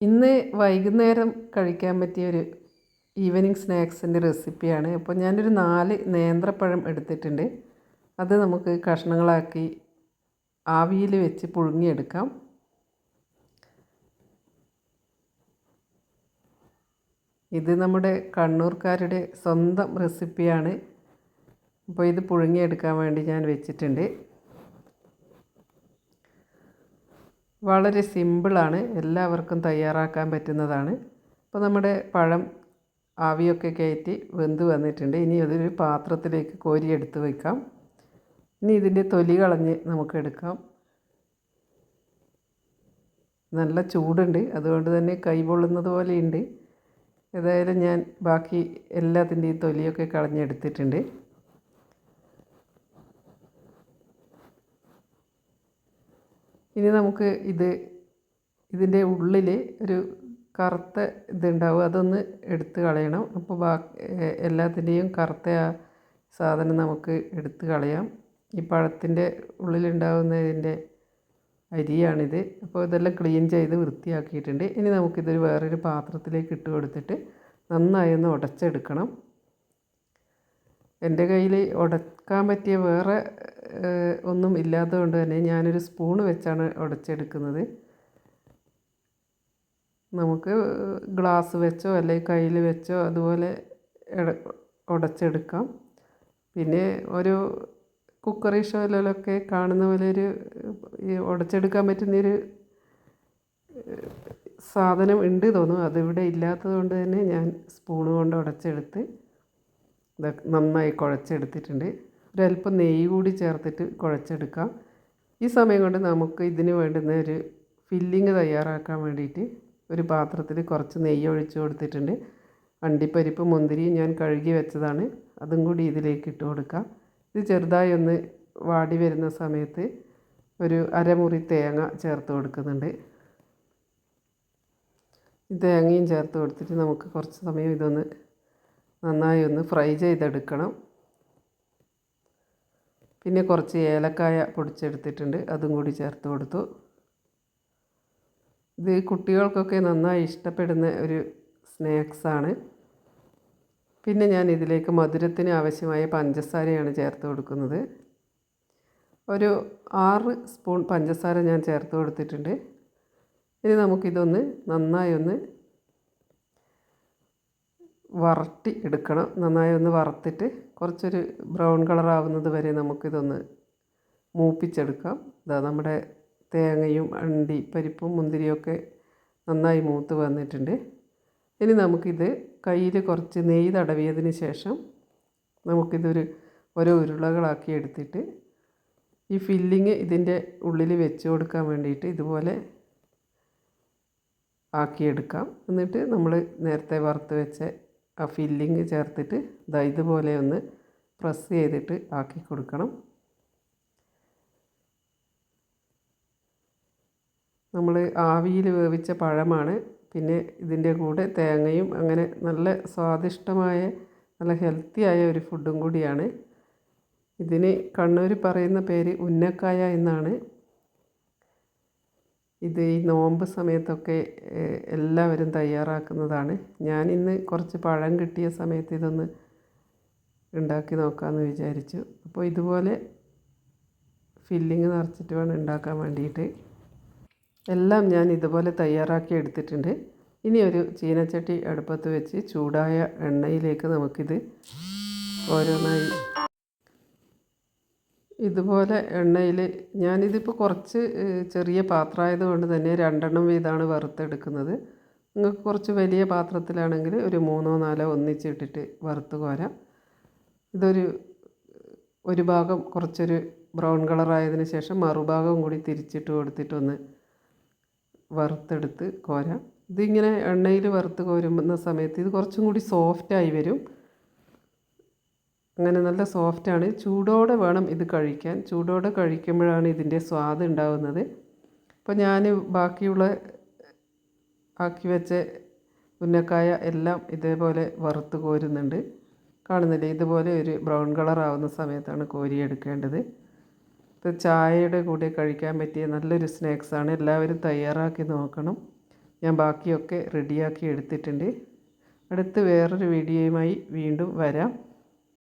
ഇന്ന് വൈകുന്നേരം കഴിക്കാൻ പറ്റിയൊരു ഈവനിങ് സ്നാക്സിൻ്റെ റെസിപ്പിയാണ്. അപ്പോൾ ഞാനൊരു 4 നേന്ത്രപ്പഴം എടുത്തിട്ടുണ്ട്. അത് നമുക്ക് കഷ്ണങ്ങളാക്കി ആവിയിൽ വെച്ച് പുഴുങ്ങിയെടുക്കാം. ഇത് നമ്മുടെ കണ്ണൂർക്കാരുടെ സ്വന്തം റെസിപ്പിയാണ്. അപ്പോൾ ഇത് പുഴുങ്ങിയെടുക്കാൻ വേണ്ടി ഞാൻ വെച്ചിട്ടുണ്ട്. വളരെ സിമ്പിളാണ്, എല്ലാവർക്കും തയ്യാറാക്കാൻ പറ്റുന്നതാണ്. അപ്പോൾ നമ്മുടെ പഴം ആവിയൊക്കെ കയറ്റി വെന്ത് വന്നിട്ടുണ്ട്. ഇനി അതൊരു പാത്രത്തിലേക്ക് കോരിയെടുത്ത് വയ്ക്കാം. ഇനി ഇതിൻ്റെ തൊലി കളഞ്ഞ് നമുക്കെടുക്കാം. നല്ല ചൂടുണ്ട്, അതുകൊണ്ട് തന്നെ കൈ പൊള്ളുന്നത് പോലെയുണ്ട്. ഏതായാലും ഞാൻ ബാക്കി എല്ലാത്തിൻ്റെയും തൊലിയൊക്കെ കളഞ്ഞെടുത്തിട്ടുണ്ട്. ഇനി നമുക്ക് ഇതിൻ്റെ ഉള്ളിൽ ഒരു കറുത്ത ഇതുണ്ടാവും, അതൊന്ന് എടുത്ത് കളയണം. അപ്പോൾ എല്ലാത്തിൻ്റെയും കറുത്ത സാധനം നമുക്ക് എടുത്ത് കളയാം. ഈ പഴത്തിൻ്റെ ഉള്ളിലുണ്ടാകുന്നതിൻ്റെ അരിയാണിത്. അപ്പോൾ ഇതെല്ലാം ക്ലീൻ ചെയ്ത് വൃത്തിയാക്കിയിട്ടുണ്ട്. ഇനി നമുക്കിതൊരു വേറൊരു പാത്രത്തിലേക്ക് ഇട്ട് കൊടുത്തിട്ട് നന്നായി ഒന്ന് ഉടച്ചെടുക്കണം. എൻ്റെ കയ്യിൽ ഉടക്കാൻ പറ്റിയ വേറെ ഒന്നും ഇല്ലാത്തതുകൊണ്ട് തന്നെ ഞാനൊരു സ്പൂണ് വെച്ചാണ് ഉടച്ചെടുക്കുന്നത്. നമുക്ക് ഗ്ലാസ് വെച്ചോ അല്ലെങ്കിൽ കയ്യിൽ വെച്ചോ അതുപോലെ ഉടച്ചെടുക്കാം. പിന്നെ ഒരു കുക്കറി ഷോയിലൊക്കെ കാണുന്ന പോലെ ഒരു ഉടച്ചെടുക്കാൻ പറ്റുന്നൊരു സാധനം ഉണ്ട് തോന്നും. അതിവിടെ ഇല്ലാത്തത് കൊണ്ട് തന്നെ ഞാൻ സ്പൂണ് കൊണ്ട് ഉടച്ചെടുത്ത് നന്നായി കുഴച്ചെടുത്തിട്ടുണ്ട്. ഒരല്പം നെയ്യ് കൂടി ചേർത്തിട്ട് കുഴച്ചെടുക്കാം. ഈ സമയം കൊണ്ട് നമുക്ക് ഇതിന് വേണ്ടുന്ന ഒരു ഫില്ലിങ് തയ്യാറാക്കാൻ വേണ്ടിയിട്ട് ഒരു പാത്രത്തിൽ കുറച്ച് നെയ്യ് ഒഴിച്ച് കൊടുത്തിട്ടുണ്ട്. അണ്ടിപ്പരിപ്പ് മുന്തിരി ഞാൻ കഴുകി വെച്ചതാണ്, അതും കൂടി ഇതിലേക്ക് ഇട്ട് കൊടുക്കാം. ഇത് ചെറുതായി ഒന്ന് വാടി വരുന്ന സമയത്ത് ഒരു അരമുറി തേങ്ങ ചേർത്ത് കൊടുക്കുന്നുണ്ട്. ഈ തേങ്ങയും ചേർത്ത് കൊടുത്തിട്ട് നമുക്ക് കുറച്ച് സമയം ഇതൊന്ന് നന്നായി ഒന്ന് ഫ്രൈ ചെയ്തെടുക്കണം. പിന്നെ കുറച്ച് ഏലക്കായ പൊടിച്ചെടുത്തിട്ടുണ്ട്, അതും കൂടി ചേർത്ത് കൊടുത്തു. ഇത് കുട്ടികൾക്കൊക്കെ നന്നായി ഇഷ്ടപ്പെടുന്ന ഒരു സ്നാക്സാണ്. പിന്നെ ഞാൻ ഇതിലേക്ക് മധുരത്തിന് ആവശ്യമായ പഞ്ചസാരയാണ് ചേർത്ത് കൊടുക്കുന്നത്. ഒരു 6 സ്പൂൺ പഞ്ചസാര ഞാൻ ചേർത്ത് കൊടുത്തിട്ടുണ്ട്. ഇനി നമുക്കിതൊന്ന് നന്നായി ഒന്ന് വറട്ടി എടുക്കണം. നന്നായി ഒന്ന് വറുത്തിട്ട് കുറച്ചൊരു ബ്രൗൺ കളറാവുന്നത് വരെ നമുക്കിതൊന്ന് മൂപ്പിച്ചെടുക്കാം. ഇതാ നമ്മുടെ തേങ്ങയും അണ്ടിപ്പരിപ്പും മുന്തിരിയൊക്കെ നന്നായി മൂത്ത് വന്നിട്ടുണ്ട്. ഇനി നമുക്കിത് കയ്യിൽ കുറച്ച് നെയ്യ് തടവിയതിന് ശേഷം നമുക്കിതൊരു ഓരോ ഉരുളകളാക്കി എടുത്തിട്ട് ഈ ഫില്ലിങ് ഇതിൻ്റെ ഉള്ളിൽ വെച്ച് കൊടുക്കാൻ വേണ്ടിയിട്ട് ഇതുപോലെ ആക്കിയെടുക്കാം. എന്നിട്ട് നമ്മൾ നേരത്തെ വറുത്ത് വെച്ച ആ ഫില്ലിങ് ചേർത്തിട്ട് ഇതുപോലെ ഒന്ന് പ്രസ് ചെയ്തിട്ട് ആക്കി കൊടുക്കണം. നമ്മൾ ആവിയിൽ വേവിച്ച പഴമാണ്, പിന്നെ ഇതിൻ്റെ കൂടെ തേങ്ങയും, അങ്ങനെ നല്ല സ്വാദിഷ്ടമായ നല്ല ഹെൽത്തിയായ ഒരു ഫുഡും കൂടിയാണ്. ഇതിന് കണ്ണൂർ പറയുന്ന പേര് ഉന്നക്കായ എന്നാണ്. ഇത് ഈ നോമ്പ് സമയത്തൊക്കെ എല്ലാവരും തയ്യാറാക്കുന്നതാണ്. ഞാൻ ഇന്ന് കുറച്ച് പഴം കിട്ടിയ സമയത്ത് ഇതൊന്ന് ഉണ്ടാക്കി നോക്കാമെന്ന് വിചാരിച്ചു. അപ്പോൾ ഇതുപോലെ ഫില്ലിങ് നിറച്ചിട്ട് വേണം ഉണ്ടാക്കാൻ വേണ്ടിയിട്ട്. എല്ലാം ഞാൻ ഇതുപോലെ തയ്യാറാക്കി എടുത്തിട്ടുണ്ട്. ഇനി ഒരു ചീനച്ചട്ടി അടുപ്പത്ത് വെച്ച് ചൂടായ എണ്ണയിലേക്ക് നമുക്കിത് ഓരോന്നായി ഇതുപോലെ എണ്ണയിൽ, ഞാനിതിപ്പോൾ കുറച്ച് ചെറിയ പാത്രമായതുകൊണ്ട് തന്നെ 2 വീതമാണ് വറുത്തെടുക്കുന്നത്. നിങ്ങൾക്ക് കുറച്ച് വലിയ പാത്രത്തിലാണെങ്കിൽ ഒരു 3-4 ഒന്നിച്ചിട്ടിട്ട് വറുത്ത് കോരാം. ഒരു ഭാഗം കുറച്ചൊരു ബ്രൗൺ കളറായതിന് ശേഷം മറുഭാഗം കൂടി തിരിച്ചിട്ട് കൊടുത്തിട്ടൊന്ന് വറുത്തെടുത്ത് കോരാം. ഇതിങ്ങനെ എണ്ണയിൽ വറുത്ത് കോരുന്ന സമയത്ത് ഇത് കുറച്ചും കൂടി സോഫ്റ്റായി വരും. അങ്ങനെ നല്ല സോഫ്റ്റാണ്. ചൂടോടെ വേണം ഇത് കഴിക്കാൻ. ചൂടോടെ കഴിക്കുമ്പോഴാണ് ഇതിൻ്റെ സ്വാദ് ഉണ്ടാകുന്നത്. അപ്പോൾ ഞാൻ ബാക്കിയുള്ള ആക്കി വെച്ച ഉന്നക്കായ എല്ലാം ഇതേപോലെ വറുത്ത് കോരുന്നുണ്ട്. കാണുന്നില്ലേ, ഇതുപോലെ ഒരു ബ്രൗൺ കളർ ആവുന്ന സമയത്താണ് കോരിയെടുക്കേണ്ടത്. ഇത് ചായയുടെ കൂടെ കഴിക്കാൻ പറ്റിയ നല്ലൊരു സ്നാക്സാണ്. എല്ലാവരും തയ്യാറാക്കി നോക്കണം. ഞാൻ ബാക്കിയൊക്കെ റെഡിയാക്കി എടുത്തിട്ടുണ്ട്. അടുത്ത് വേറൊരു വീഡിയോയുമായി വീണ്ടും വരാം.